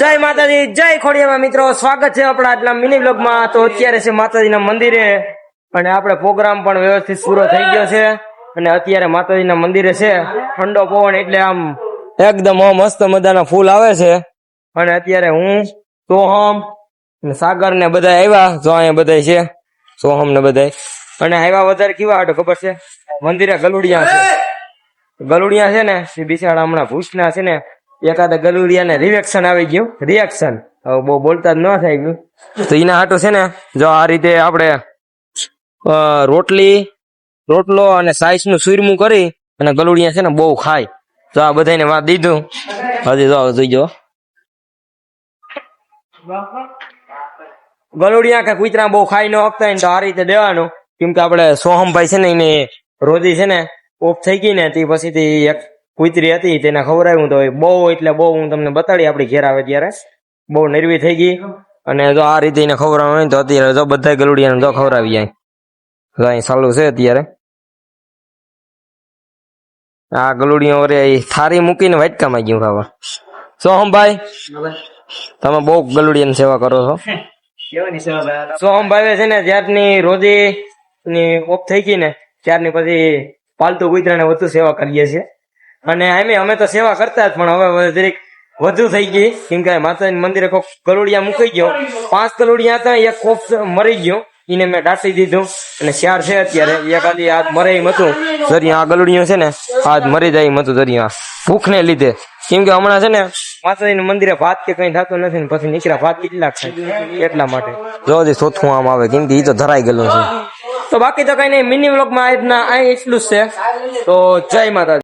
જય માતાજી, જય ખોડિયામાં મિત્રો, સ્વાગત છે આપણા આજના મિની બ્લોગમાં। તો અત્યારે છે માતાજીના મંદિરે અને આપણે પ્રોગ્રામ પણ વ્યવસ્થિત પૂરો થઈ ગયો છે અને અત્યારે માતાજીના મંદિરે છે ઠંડો પવન, એટલે આમ એકદમ મસ્ત મજાના ફૂલ આવે છે। અને અત્યારે હું સોહમ ને સાગર ને બધા આવ્યા, જો અહીંયા બધા છે સોહમ ને બધા, અને આવ્યા વધારે કેવા હાટો ખબર છે, મંદિરે ગલુડિયા છે ને એ બિચારા હમણાં ભૂસના છે ને એકાદ ગલુડિયા ને રિએક્શન આવી ગયું, રિએક્શન હવે બહુ બોલતા જ ન થાય ગયું, તો એના હાટો છે ને જો આ રીતે આપણે રોટલો અને સાઈસ નું સુરમું કરી અને ગલુડિયા છે ને બહુ ખાય, તો આ બધાને વાત દીધું। હજી જો જોઈજો ગલુડિયા કે કૂતરા બહુ ખાઈ ન હકતા ને, તો આ રીતે દેવાનું, કેમ કે આપણે સોહમભાઈ છે ને એની રોજી છે ને ઓફ થઈ ગઈ ને તે પછીથી એક કૂતરી હતી તેને ખવડાવ્યું, તો બહુ એટલે બહુ હું તમને બતાડી આપડી ઘેર આવે ત્યારે બહુ નરવી થઈ ગઈ, અને જો આ રીતે એને ખવડાવવાનું હોય તો અત્યારે જો બધા ગલુડિયાને જો ખવડાવી જાય, અહીં ચાલુ છે અત્યારે આ ગલુડિયા વરે થારી મૂકીને વાટકામાં ગયું ખાવા। સોહમભાઈ તમે બહુ ગલુડિયાની સેવા કરો છો। સોહમભાઈ છે ને જ્યારની રોજી ની ઓફ થઈ ગઈ ને ત્યારની પછી પાલતુ કૂતરાને વધુ સેવા કરીએ છીએ, અને અમે તો સેવા કરતા જ, પણ હવે જરીક વધુ થઈ ગઈ, કેમ કે માતાજી મંદિરે કોક ગલુડિયા મૂકી ગયો, 5 ગલુડિયા હતા, એક કોપ મરી ગયો એને મેં દાટી દીધું, અને 4 છે અત્યારે, એક આદી આજ મરે એમ હતું જરિયા, આ ગલુડિયું છે ને આજ મરી જાય એમ હતું જરિયા ભૂખ ને લીધે, કેમ કે હમણાં છે ને માતાજીના મંદિરે ભાત કે કઈ થતું નથી ને પછી નીકળ્યા ભાત કેટલાક છે એટલા માટે જો ચોથું આમ આવે, કેમ કે એ તો ધરાઈ ગયેલું છે। તો બાકી તો કઈ નહીં, મિની વ્લોગમાં આજના આ એટલું જ છે, તો જય માતાજી।